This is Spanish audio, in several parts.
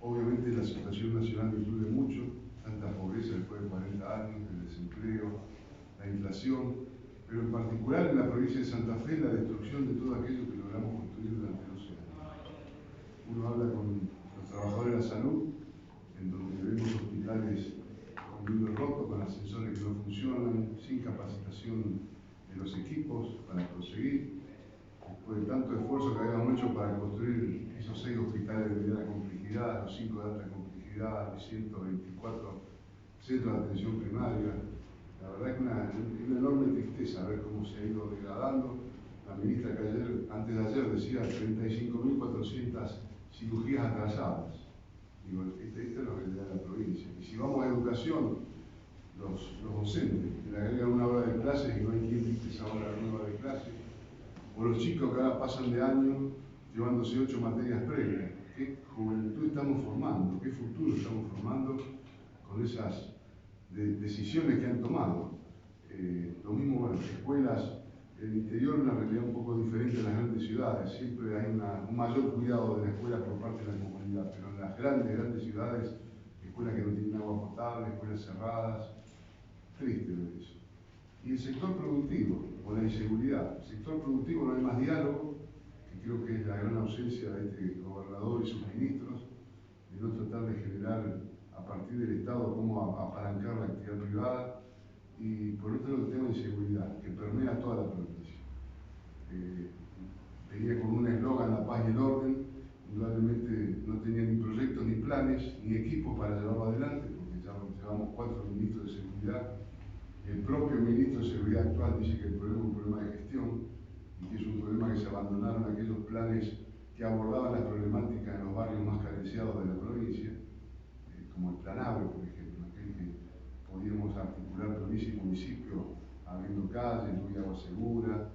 Obviamente la situación nacional influye mucho, tanta pobreza después de 40 años, el desempleo, la inflación, pero en particular en la provincia de Santa Fe la destrucción de todo aquello que logramos construir durante 12 años. Uno habla con los trabajadores de la salud, en donde vemos hospitales con vidrios rotos, con ascensores que no funcionan, sin capacitación de los equipos para proseguir. Después de tanto esfuerzo que habíamos hecho para construir esos 6 hospitales de mediana complejidad, los 5 de alta complejidad, los 124 centros de atención primaria, la verdad que una enorme tristeza ver cómo se ha ido degradando. La ministra que antes de ayer decía 35.400 cirugías atrasadas. Digo, esta es la realidad de la provincia. Y si vamos a educación, los docentes que le agregan una hora de clases y no hay quien dicte esa hora nueva de clases, o los chicos que ahora pasan de año llevándose 8 materias previas. ¿Qué juventud estamos formando? ¿Qué futuro estamos formando con esas decisiones que han tomado? Lo mismo, bueno, escuelas, el interior es una realidad un poco diferente en las grandes ciudades. Siempre hay un mayor cuidado de la escuela por parte de la comunidad, pero en las grandes ciudades, escuelas que no tienen agua potable, escuelas cerradas, triste ver eso. Y el sector productivo, con la inseguridad. El sector productivo no hay más diálogo, que creo que es la gran ausencia de este gobernador y sus ministros, de no tratar de generar a partir del Estado cómo apalancar la actividad privada. Y por otro lado el tema de inseguridad, que permea toda la provincia. Venía con un eslogan, la paz y el orden, indudablemente no tenía ni proyectos, ni planes, ni equipos para llevarlo adelante, porque ya llevamos 4 ministros de seguridad. El propio ministro de Seguridad actual dice que el problema es un problema de gestión y que es un problema que se abandonaron aquellos planes que abordaban las problemáticas en los barrios más carenciados de la provincia, como el Plan AVE, por ejemplo, aquel que podíamos articular provincia y municipio abriendo calles, lluvia y agua segura,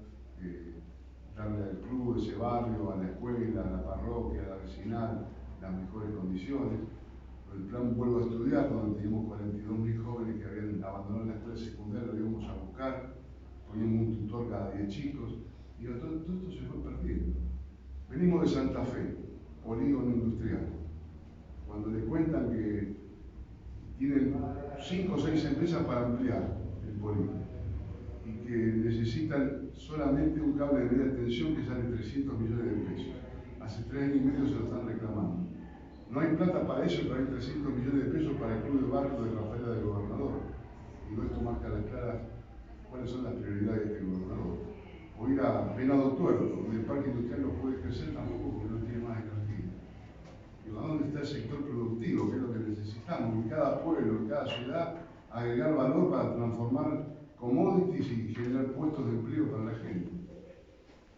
darle al club, ese barrio, a la escuela, a la parroquia, a la vecinal, las mejores condiciones. El plan Vuelvo a Estudiar, donde teníamos 42.000 jóvenes que habían abandonado la escuela secundaria, lo íbamos a buscar, poníamos un tutor cada 10 chicos, y todo esto se fue perdiendo. Venimos de Santa Fe, polígono industrial, cuando le cuentan que tienen 5 o 6 empresas para ampliar el polígono, y que necesitan solamente un cable de media tensión que sale 300 millones de pesos. Hace 3 años y medio se lo están reclamando. No hay plata para eso, pero hay 300 millones de pesos para el club de barrio de Rafaela del Gobernador. Digo, esto marca las claras cuáles son las prioridades de este gobernador. O ir a Venado Tuerto, donde el parque industrial no puede crecer tampoco porque no tiene más energía. Digo, ¿a dónde está el sector productivo? Que es lo que necesitamos. En cada pueblo, en cada ciudad, agregar valor para transformar commodities y generar puestos de empleo para la gente.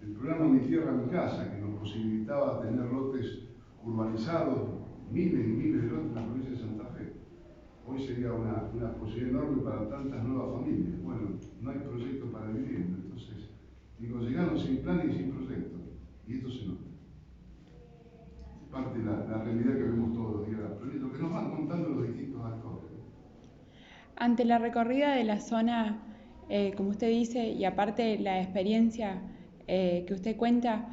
El programa Mi Tierra, Mi Casa, que nos posibilitaba tener lotes urbanizados, miles y miles de lotes en la provincia de Santa Fe. Hoy sería una posibilidad enorme para tantas nuevas familias. Bueno, no hay proyecto para vivienda, entonces, digo, llegamos sin plan y sin proyecto, y esto se nota. Es parte de la realidad que vemos todos los días, lo que nos van contando los distintos actores. Ante la recorrida de la zona, como usted dice, y aparte la experiencia que usted cuenta,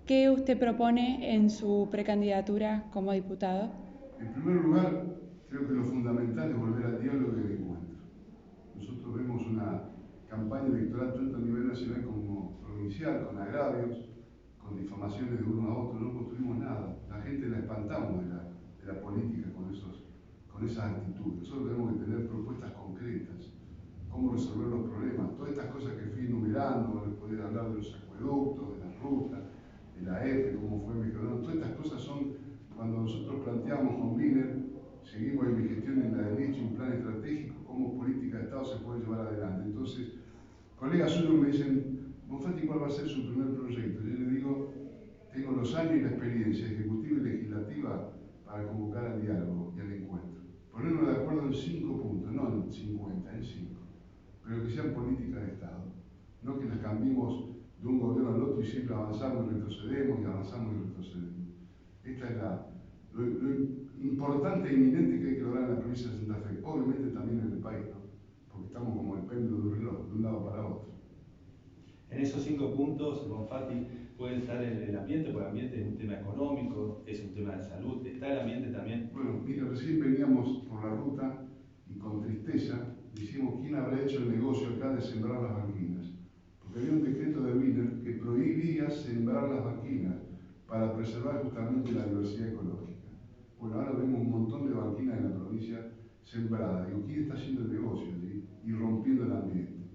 ¿qué usted propone en su precandidatura como diputado? En primer lugar, creo que lo fundamental es volver al diálogo y al encuentro. Nosotros vemos una campaña electoral tanto a nivel nacional como provincial, con agravios, con difamaciones de uno a otro, no construimos nada. La gente la espantamos de la política con esas actitudes. Nosotros tenemos que tener propuestas concretas, cómo resolver los problemas. Todas estas cosas que fui enumerando, les podría hablar de los acueductos, de las rutas, de la EFE, cómo fue mejorando. Todas estas cosas son, cuando nosotros planteamos con Wiener, seguimos en mi gestión en la de Nietzsche, un plan estratégico, cómo política de Estado se puede llevar adelante. Entonces, colegas suyos me dicen, Bonfatti, ¿cuál va a ser su primer proyecto? Yo le digo, tengo los años y la experiencia ejecutiva y legislativa para convocar al diálogo y al encuentro. Ponernos de acuerdo en 5 puntos, no en 50, en 5, pero que sean políticas de Estado, no que las cambiemos de un gobierno al otro y siempre avanzamos y retrocedemos y avanzamos y retrocedemos. Esta es lo importante e inminente que hay que lograr en la provincia de Santa Fe, obviamente también en el país, ¿no? Porque estamos como el péndulo de un reloj, de un lado para otro. En esos 5 puntos, Bonfatti, puede estar el ambiente, porque el ambiente es un tema económico, es un tema de salud, está el ambiente también. Bueno, mira, recién veníamos por la ruta y con tristeza decimos quién habrá hecho el negocio acá de sembrar las banquinas. Porque había un decreto de Wiener que prohibía sembrar las banquinas para preservar justamente la diversidad ecológica. Bueno, ahora vemos un montón de banquinas en la provincia sembradas. Digo, ¿quién está haciendo el negocio allí y rompiendo el ambiente?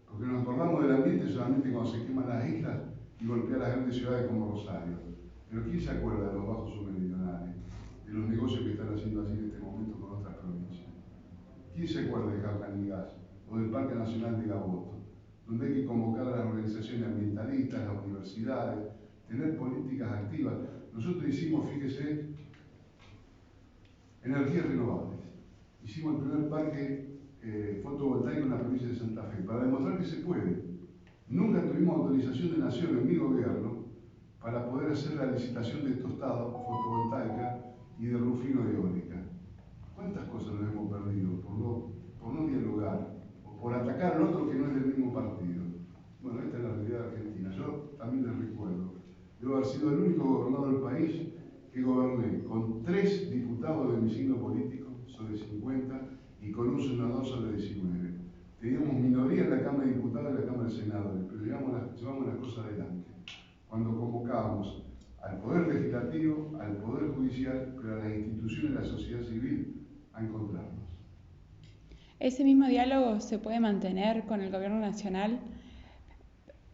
Porque nos acordamos del ambiente solamente cuando se queman las islas y golpean las grandes ciudades como Rosario. Pero ¿quién se acuerda de los bajos submeridionales, de los negocios que están haciendo así en este momento con otras provincias? ¿Quién se acuerda de Jaucanigas o del Parque Nacional de Gaboto, donde hay que convocar a las organizaciones ambientalistas, las universidades, tener políticas activas? Nosotros hicimos, fíjese, energías renovables. Hicimos el primer parque fotovoltaico en la provincia de Santa Fe, para demostrar que se puede. Nunca tuvimos autorización de Nación en mi gobierno para poder hacer la licitación de tostado fotovoltaica y de rufino eólica. ¿Cuántas cosas nos hemos perdido por no dialogar o por atacar al otro que no es del mismo partido? Bueno, esta es la realidad argentina. Yo también les recuerdo, debo haber sido el único gobernador del país que goberné con 3 diputados de mi signo político sobre 50 y con un senador sobre 19. Teníamos minoría en la Cámara de Diputados y en la Cámara de Senadores, pero llevamos las cosas adelante. Cuando convocábamos al Poder Legislativo, al Poder Judicial, pero a las instituciones de la sociedad civil a encontrarnos. ¿Ese mismo diálogo se puede mantener con el Gobierno Nacional,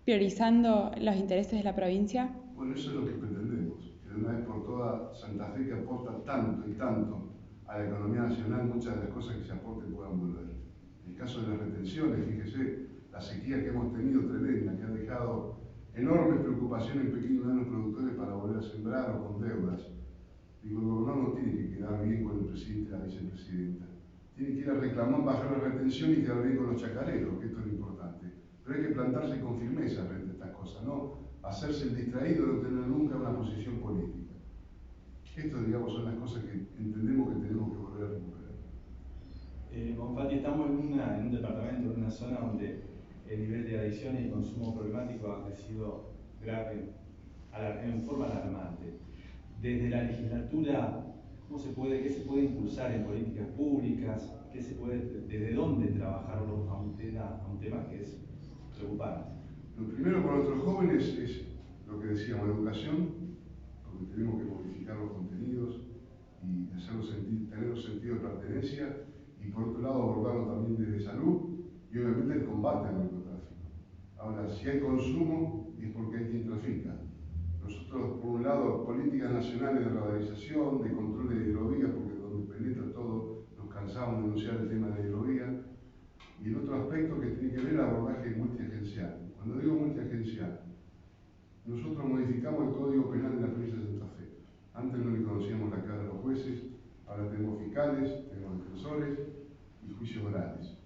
priorizando los intereses de la provincia? Bueno, eso es lo que pretendemos, que de una vez por todas Santa Fe, que aporta tanto y tanto a la economía nacional, muchas de las cosas que se aporten puedan volver. En el caso de las retenciones, fíjese, la sequía que hemos tenido tremenda, que ha dejado enormes preocupaciones en pequeños y medianos productores para volver a sembrar o con deudas. Digo, el gobernador no tiene que quedar bien con el presidente y la vicepresidenta. Tiene que ir a reclamar, bajar la retención y quedar bien con los chacareros, que esto es lo importante. Pero hay que plantarse con firmeza frente a estas cosas, no hacerse el distraído, no tener nunca una posición política. Estas, digamos, son las cosas que entendemos que tenemos que volver a recuperar. Bonfatti, estamos en un departamento, en una zona donde el nivel de adicciones y consumo problemático ha crecido grave, en forma alarmante. Desde la legislatura, ¿qué se puede impulsar en políticas públicas? ¿Desde dónde trabajarlo a un tema que es preocupante? Lo primero para nuestros jóvenes es lo que decíamos, la educación, porque tenemos que modificar los contenidos y hacerlos tener un sentido de pertenencia, y por otro lado abordarlo también desde salud y obviamente el combate al narcotráfico. Ahora, si hay consumo es porque hay quien trafica. Nosotros, por un lado, políticas nacionales de radarización, de control de hidrovías, porque donde penetra todo, nos cansamos de denunciar el tema de la hidrovía, y el otro aspecto que tiene que ver el abordaje multiagencial. Cuando digo multiagencial, nosotros modificamos el Código Penal de la provincia de Santa Fe. Antes no le conocíamos la cara a los jueces, ahora tenemos fiscales, tenemos defensores y juicios orales.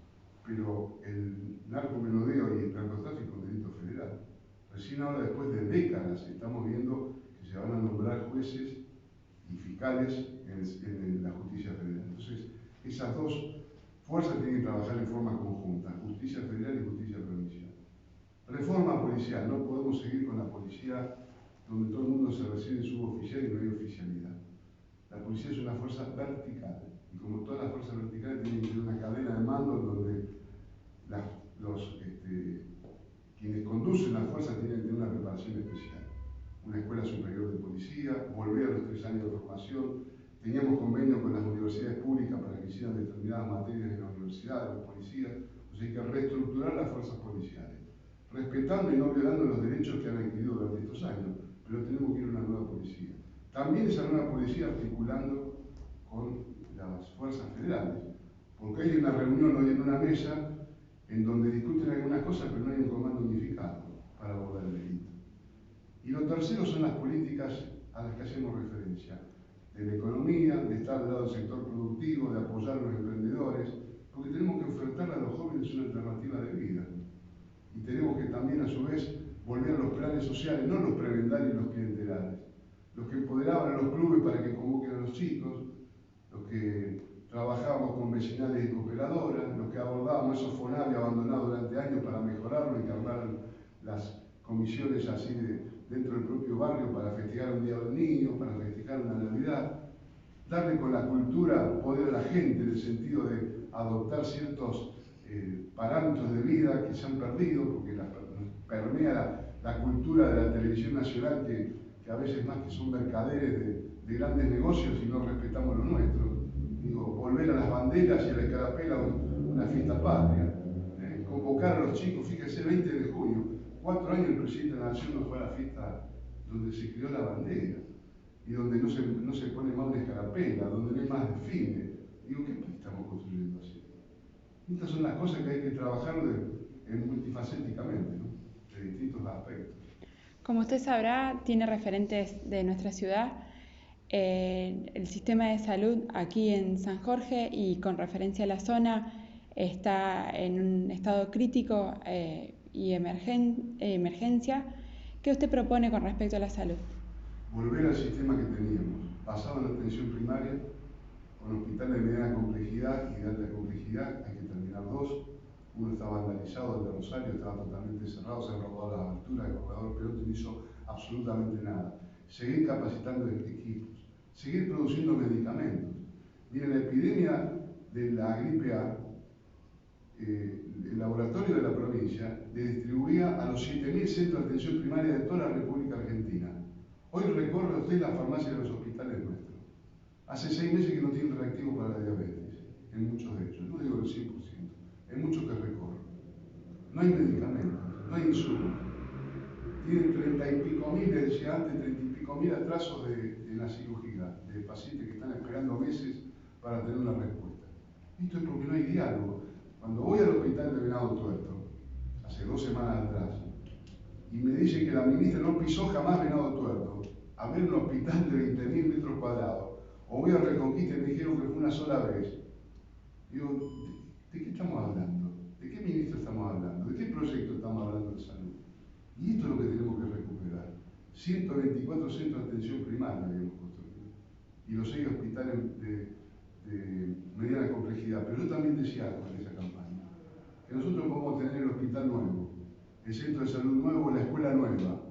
Pero el narcomenudeo y el narcotráfico es un delito federal. Recién ahora, después de décadas, estamos viendo que se van a nombrar jueces y fiscales en la justicia federal. Entonces, esas dos fuerzas tienen que trabajar en forma conjunta, justicia federal y justicia provincial. Reforma policial, no podemos seguir con la policía donde todo el mundo se recibe suboficial y no hay oficialidad. La policía es una fuerza vertical, y como todas las fuerzas verticales tienen que tener una cadena de mando donde quienes conducen las fuerzas tienen que tener una preparación especial. Una escuela superior de policía, volver a los 3 años de formación. Teníamos convenio con las universidades públicas para que hicieran determinadas materias en la universidad, de los policías. O sea, hay que reestructurar las fuerzas policiales, respetando y no violando los derechos que han adquirido durante estos años, pero tenemos que ir a una nueva policía. También esa nueva policía articulando con las fuerzas federales, porque hay una reunión hoy en una mesa en donde discuten algunas cosas, pero no hay un comando unificado para abordar el delito. Y lo tercero son las políticas a las que hacemos referencia, de la economía, de estar al lado del sector productivo, de apoyar a los emprendedores, porque tenemos que ofertarle a los jóvenes una alternativa de vida. Y tenemos que también, a su vez, volver a los planes sociales, no los prebendales y los clientelares, los que empoderaban a los clubes para que convoquen a los chicos, los que trabajábamos con vecinales y cooperadoras, los que abordábamos esos FONAVI abandonados durante años para mejorarlo y que armaran las comisiones así dentro del propio barrio para festejar un Día del Niño, para festejar una Navidad, darle con la cultura poder a la gente en el sentido de adoptar ciertos parámetros de vida que se han perdido, porque permea la cultura de la televisión nacional que a veces más que son mercaderes de grandes negocios y no respetamos lo nuestro. Digo, volver a las banderas y a la escarapela una fiesta patria. Convocar a los chicos, fíjese, 20 de junio, 4 años el presidente de la Nación no fue a la fiesta donde se creó la bandera y donde no se pone más una escarapela, donde no hay más desfile. Digo, ¿qué país estamos construyendo así? Estas son las cosas que hay que trabajar multifacéticamente, ¿no? De distintos aspectos. Como usted sabrá, tiene referentes de nuestra ciudad, el sistema de salud aquí en San Jorge y con referencia a la zona está en un estado crítico y emergencia. ¿Qué usted propone con respecto a la salud? Volver al sistema que teníamos, basado en la atención primaria, con hospitales de mediana complejidad y de alta complejidad. Hay que terminar 2. Uno está vandalizado, el de Rosario estaba totalmente cerrado, se han robado las alturas, el gobernador Perón no hizo absolutamente nada. Seguir capacitando equipos, seguir produciendo medicamentos. Miren, la epidemia de la gripe A, el laboratorio de la provincia le distribuía a los 7.000 centros de atención primaria de toda la República Argentina. Hoy recorre usted la farmacia de los hospitales nuestros. Hace 6 meses que no tienen reactivo para la diabetes, en muchos de ellos, no digo el 100%, en muchos que recorren. No hay medicamentos, no hay insumos. Tienen 30 y pico mil, le decía antes, 30 y pico mil atrasos en la cirugía, de pacientes que están esperando meses para tener una respuesta. Esto es porque no hay diálogo. Cuando voy al hospital de Venado Tuerto, hace 2 semanas atrás, y me dicen que la ministra no pisó jamás Venado Tuerto, a ver un hospital de 20.000 metros cuadrados, o voy a Reconquista y me dijeron que fue una sola vez. Digo, ¿de qué estamos hablando? ¿De qué ministro estamos hablando? ¿De qué proyecto estamos hablando de salud? Y esto es lo que tenemos que recuperar. 124 centros de atención primaria habíamos construido, y los 6 hospitales de mediana complejidad. Pero yo también decía algo en esa campaña, que nosotros podemos tener el hospital nuevo, el centro de salud nuevo, la escuela nueva,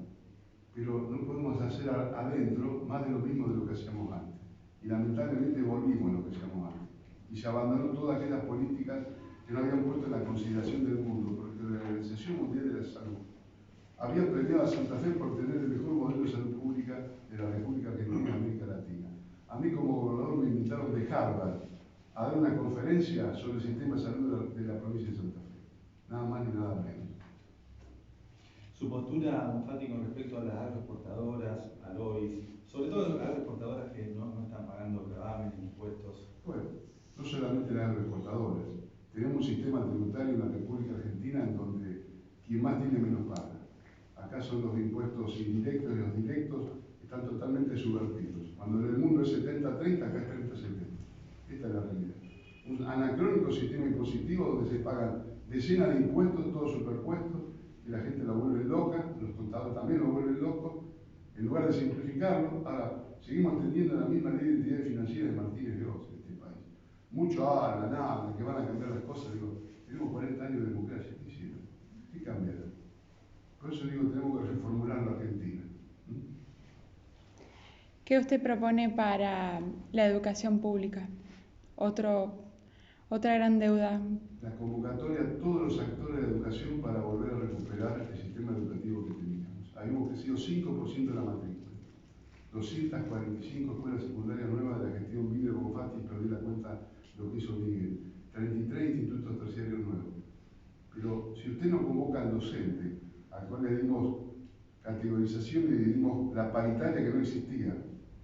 pero no podemos hacer adentro más de lo mismo de lo que hacíamos antes. Y lamentablemente volvimos a lo que hacíamos antes. Y se abandonó todas aquellas políticas que no habían puesto en la consideración del mundo, porque la Organización Mundial de la Salud había premiado a Santa Fe por tener el mejor modelo de salud pública de la República Argentina y América Latina. A mí como gobernador me invitaron de Harvard a dar una conferencia sobre el sistema de salud de la provincia de Santa Fe. Nada más ni nada menos. Su postura, Bonfatti, con respecto a las agroexportadoras, al OIS, sobre todo las agroexportadoras que no están pagando gravamen, impuestos. Bueno, no solamente las agroexportadoras. Tenemos un sistema tributario en la República Argentina en donde quien más tiene menos paga. Acá son los impuestos indirectos y los directos, están totalmente subvertidos. Cuando en el mundo es 70-30, acá es 30-70. Esta es la realidad. Un anacrónico sistema impositivo donde se pagan decenas de impuestos, todos superpuestos, y la gente la vuelve loca, los contadores también lo vuelven loco. En lugar de simplificarlo, ahora seguimos teniendo la misma ley de identidad financiera de Martínez de Oz en este país. Mucho hablan, nada, que van a cambiar las cosas. Digo, tenemos 40 años de democracia, ¿qué hicieron? ¿Qué cambiaron? Por eso digo, tenemos que reformular la Argentina. ¿Qué usted propone para la educación pública? Otra gran deuda. La convocatoria a todos los actores de la educación para volver a recuperar el sistema educativo que teníamos. Habíamos crecido 5% de la matrícula. 245 escuelas secundarias nuevas de la gestión Vive Bonfatti, perdí la cuenta lo que hizo Miguel. 33 institutos terciarios nuevos. Pero si usted no convoca al docente, al cual le dimos categorización y le dimos la paritaria que no existía,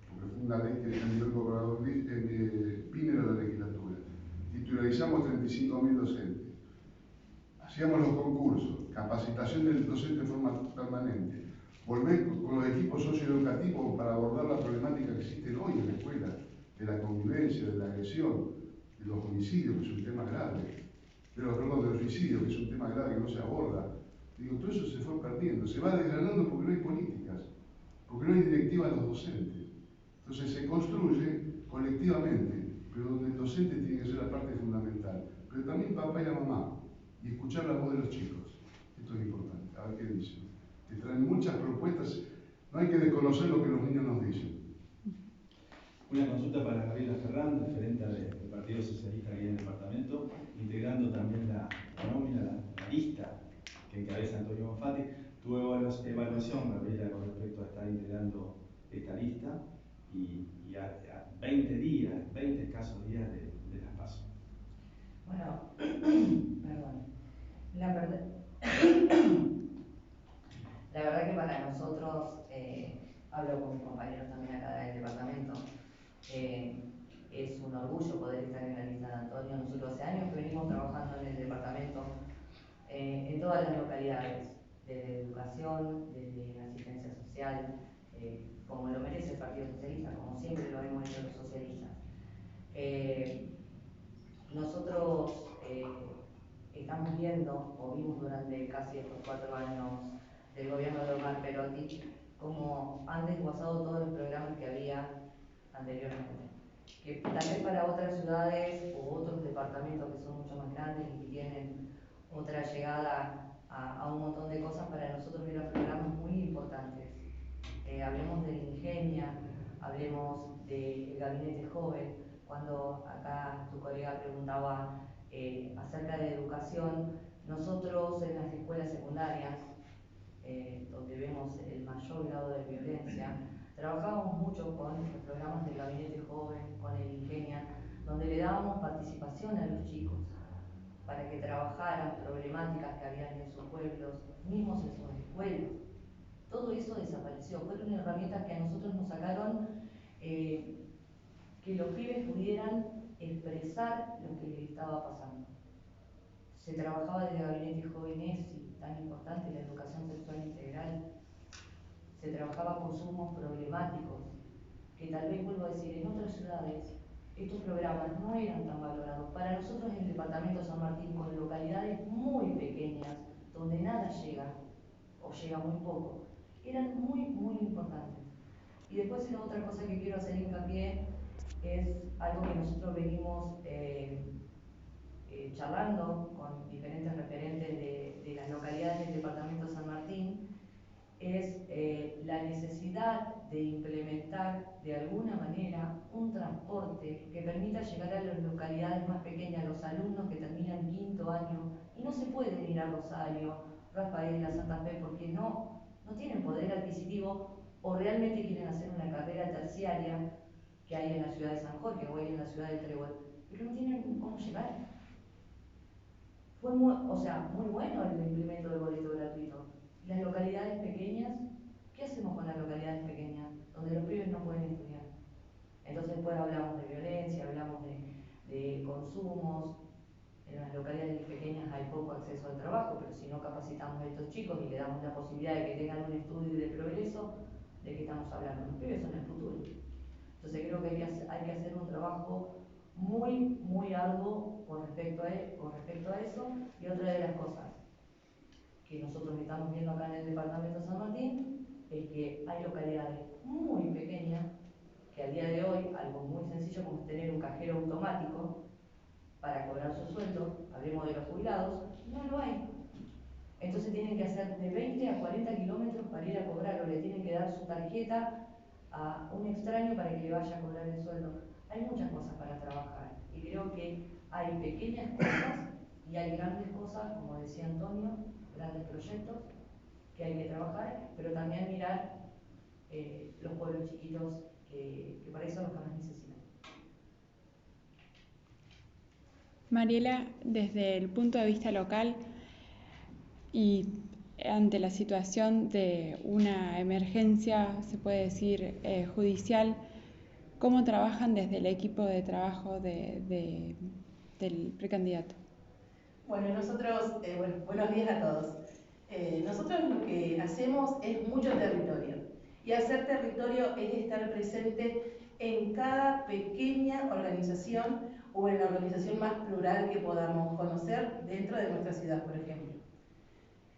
porque fue una ley que envió el gobernador Piner a la legislatura. Titularizamos 35.000 docentes. Hacíamos los concursos, capacitación del docente de forma permanente. Volver con los equipos socioeducativos para abordar la problemática que existe hoy en la escuela, de la convivencia, de la agresión, de los homicidios, que es un tema grave, de los suicidios, que es un tema grave que no se aborda. Digo, todo eso se fue perdiendo, se va desgranando porque no hay políticas, porque no hay directiva a los docentes. Entonces se construye colectivamente, pero donde el docente tiene que ser la parte fundamental, pero también papá y la mamá, y escuchar la voz de los chicos. Esto es importante, a ver qué dicen. Te traen muchas propuestas No hay que desconocer lo que los niños nos dicen. Una consulta para Gabriela Ferrán, referente del Partido Socialista aquí en el departamento, integrando también la nómina, la lista que encabeza Antonio Bonfatti. Tu evaluación, Gabriela, con respecto a estar integrando esta lista y a 20 días, 20 escasos días de las PASO. Bueno, perdón. La verdad que para nosotros, hablo con mis compañeros también acá del departamento, es un orgullo poder estar en la lista de Antonio. Nosotros hace años que venimos trabajando en el departamento, en todas las localidades, desde educación, desde asistencia social, como lo merece el Partido Socialista, como siempre lo hemos hecho los socialistas. Nosotros estamos viendo, o vimos durante casi estos 4 años del gobierno de Omar Perotti, como han desguazado todos los programas que había anteriormente. Que tal vez para otras ciudades o otros departamentos que son mucho más grandes y que tienen otra llegada a un montón de cosas, para nosotros eran programas muy importantes. Hablemos de Ingenia, hablemos del Gabinete Joven. Cuando acá tu colega preguntaba acerca de educación, nosotros en las escuelas secundarias, donde vemos el mayor grado de violencia, trabajábamos mucho con los programas del Gabinete Joven, con el Ingenia, donde le dábamos participación a los chicos para que trabajaran problemáticas que habían en sus pueblos, mismos en sus escuelas. Todo eso desapareció. Fueron herramientas que a nosotros nos sacaron que los pibes pudieran expresar lo que les estaba pasando. Se trabajaba desde el Gabinete Joven ESI, tan importante, la educación sexual integral. Se trabajaba consumos problemáticos, que tal vez, vuelvo a decir, en otras ciudades estos programas no eran tan valorados. Para nosotros en el departamento de San Martín, con localidades muy pequeñas, donde nada llega, o llega muy poco, eran muy, muy importantes. Y después la otra cosa que quiero hacer hincapié es algo que nosotros venimos charlando con diferentes referentes de las localidades del departamento de San Martín, es la necesidad de implementar de alguna manera un transporte que permita llegar a las localidades más pequeñas, los alumnos que terminan 5º año y no se pueden ir a Rosario, Rafaela, Santa Fe, porque no tienen poder adquisitivo o realmente quieren hacer una carrera terciaria que hay en la ciudad de San Jorge o hay en la ciudad de Trébol, pero no tienen cómo llegar. Fue muy bueno el implemento del boleto gratuito. Las localidades pequeñas, ¿qué hacemos con las localidades pequeñas? Donde los pibes no pueden estudiar. Entonces después hablamos de violencia, hablamos de consumos. En las localidades pequeñas hay poco acceso al trabajo, pero si no capacitamos a estos chicos y le damos la posibilidad de que tengan un estudio de progreso, ¿de qué estamos hablando? Los pibes son el futuro. Entonces creo que hay que hacer un trabajo muy, muy arduo con respecto a eso. Y otra de las cosas que nosotros estamos viendo acá en el departamento de San Martín es que hay localidades muy pequeñas que al día de hoy, algo muy sencillo como es tener un cajero automático para cobrar su sueldo, hablemos de los jubilados, no lo hay. Entonces tienen que hacer de 20 a 40 kilómetros para ir a cobrar, o le tienen que dar su tarjeta a un extraño para que le vaya a cobrar el sueldo. Hay muchas cosas para trabajar y creo que hay pequeñas cosas y hay grandes cosas, como decía Antonio, grandes proyectos que hay que trabajar, pero también mirar los pueblos chiquitos que para eso son los que más necesitan. Mariela, desde el punto de vista local y ante la situación de una emergencia, se puede decir, judicial, ¿cómo trabajan desde el equipo de trabajo del precandidato? Bueno, nosotros, buenos días a todos. Nosotros lo que hacemos es mucho territorio. Y hacer territorio es estar presente en cada pequeña organización o en la organización más plural que podamos conocer dentro de nuestra ciudad, por ejemplo.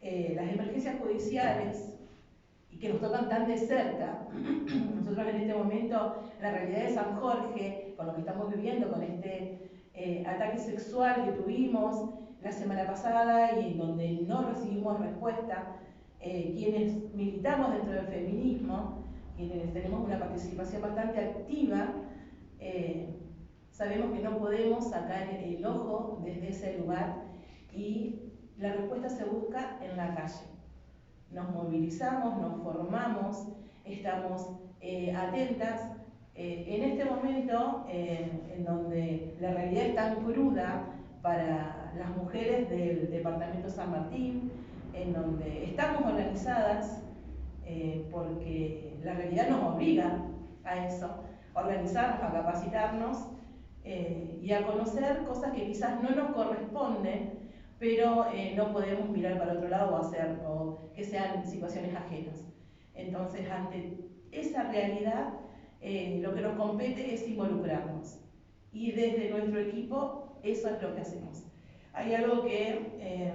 Las emergencias judiciales, y que nos tocan tan de cerca, nosotros en este momento, la realidad de San Jorge, con lo que estamos viviendo, con este ataque sexual que tuvimos la semana pasada y en donde no recibimos respuesta, quienes militamos dentro del feminismo, quienes tenemos una participación bastante activa, sabemos que no podemos sacar el ojo desde ese lugar y la respuesta se busca en la calle. Nos movilizamos, nos formamos, estamos atentas. En este momento, en donde la realidad es tan cruda para las mujeres del departamento San Martín, en donde estamos organizadas, porque la realidad nos obliga a eso, a organizarnos, a capacitarnos y a conocer cosas que quizás no nos corresponden, pero no podemos mirar para otro lado o que sean situaciones ajenas. Entonces, ante esa realidad, lo que nos compete es involucrarnos. Y desde nuestro equipo, eso es lo que hacemos. Hay algo que,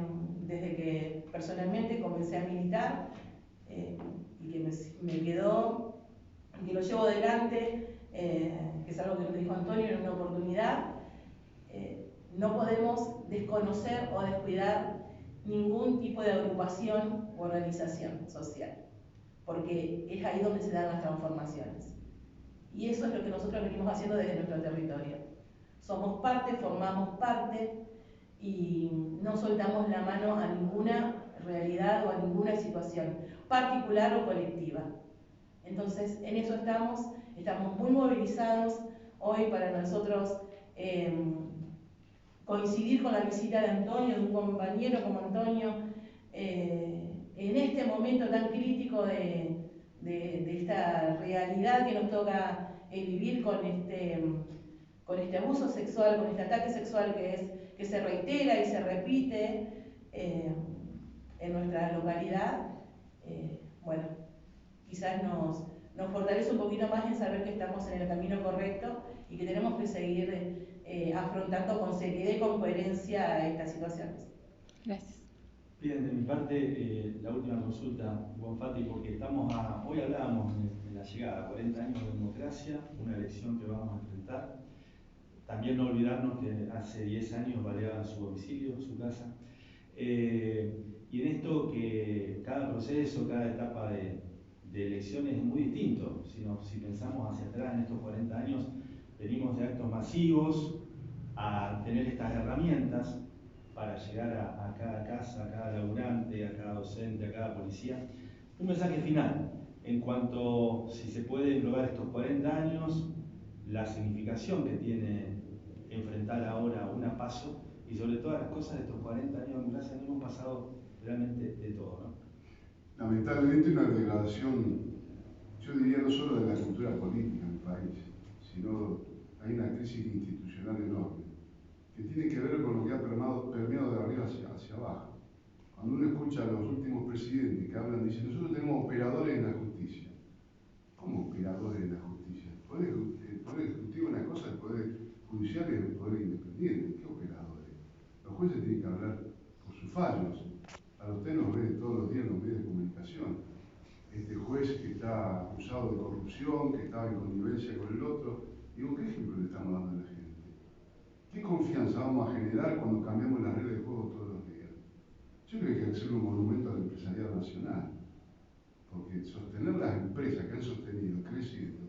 desde que personalmente comencé a militar, y que me quedó, que lo llevo adelante, que es algo que nos dijo Antonio en una oportunidad, no podemos desconocer o descuidar ningún tipo de agrupación u organización social, porque es ahí donde se dan las transformaciones. Y eso es lo que nosotros venimos haciendo desde nuestro territorio. Somos parte, formamos parte y no soltamos la mano a ninguna realidad o a ninguna situación, particular o colectiva. Entonces, en eso estamos muy movilizados. Hoy para nosotros coincidir con la visita de Antonio, de un compañero como Antonio, en este momento tan crítico de esta realidad que nos toca vivir con este abuso sexual, con este ataque sexual que se reitera y se repite en nuestra localidad, bueno, quizás nos fortalece un poquito más en saber que estamos en el camino correcto y que tenemos que seguir afrontando con seriedad y con coherencia estas situaciones. Gracias. Bien, de mi parte, la última consulta, Bonfatti, porque hoy hablábamos de la llegada, 40 años de democracia, una elección que vamos a enfrentar. También no olvidarnos que hace 10 años baleaban su domicilio, su casa. Y en esto que cada proceso, cada etapa de elecciones es muy distinto. Si pensamos hacia atrás en estos 40 años, venimos de actos masivos a tener estas herramientas para llegar a cada casa, a cada laburante, a cada docente, a cada policía. Un mensaje final en cuanto, si se puede englobar estos 40 años, la significación que tiene enfrentar ahora una PASO y sobre todas las cosas de estos 40 años de democracia hemos pasado realmente de todo, ¿no? Lamentablemente una degradación, yo diría no solo de la cultura política en el país, sino hay una crisis institucional enorme, que tiene que ver con lo que ha permeado de arriba hacia abajo. Cuando uno escucha a los últimos presidentes que hablan, dicen, nosotros tenemos operadores en la justicia. ¿Cómo operadores en la justicia? El Poder Ejecutivo es una cosa, el Poder Judicial es el Poder Independiente. ¿Qué operadores? Los jueces tienen que hablar por sus fallos. Para usted nos ve todos los días en los medios de comunicación. Este juez que está acusado de corrupción, que estaba en connivencia con el otro. Digo, ¿qué ejemplo le estamos dando a la gente? ¿Qué confianza vamos a generar cuando cambiamos las reglas de juego todos los días? Yo creo que hay que hacer un monumento al empresariado nacional, porque sostener las empresas que han sostenido, creciendo,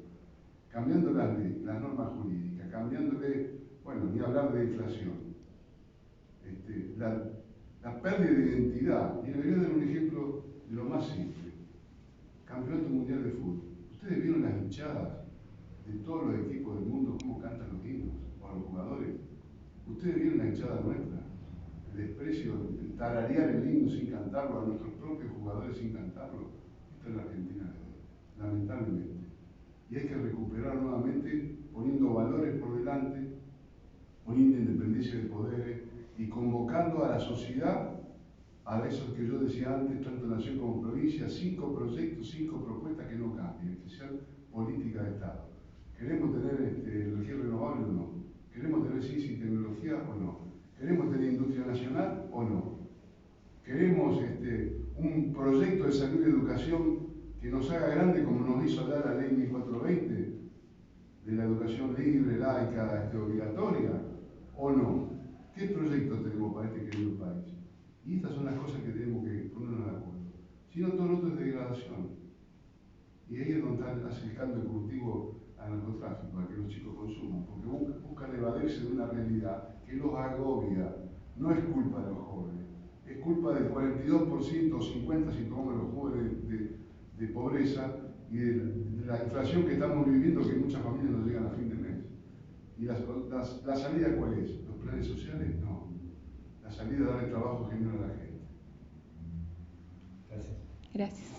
cambiando las leyes, las normas jurídicas, cambiándole, bueno, ni hablar de inflación, la pérdida de identidad. Y le voy a dar un ejemplo de lo más simple. Campeonato Mundial de Fútbol. ¿Ustedes vieron las hinchadas de todos los equipos del mundo, cómo cantan los himnos, o los jugadores? ¿Ustedes vieron la hinchada nuestra? El desprecio, el tararear el himno sin cantarlo, a nuestros propios jugadores sin cantarlo. Esto es la Argentina de hoy, lamentablemente. Y hay que recuperar nuevamente poniendo valores por delante, poniendo independencia de poderes y convocando a la sociedad a eso que yo decía antes, tanto nación como provincia, 5 proyectos, 5 propuestas que no cambien, que sean política de Estado. ¿Queremos tener energía renovable o no? ¿Queremos tener ciencia y tecnología o no? ¿Queremos tener industria nacional o no? ¿Queremos un proyecto de salud y educación que nos haga grande como nos hizo dar la ley 1420 de la educación libre, laica, obligatoria o no? ¿Qué proyecto tenemos para este querido país? Y estas son las cosas que tenemos que ponernos de acuerdo. sino todo lo otro es degradación. Y ahí es donde hace el cambio cultivo al narcotráfico, a que los chicos consuman, porque buscan evadirse de una realidad que los agobia. No es culpa de los jóvenes, es culpa del 42% o 50% si tomamos los jóvenes de pobreza y de la inflación que estamos viviendo, que muchas familias no llegan a fin de mes. ¿Y la salida cuál es? ¿Los planes sociales? No. La salida es darle trabajo genuino a la gente. Gracias. Gracias.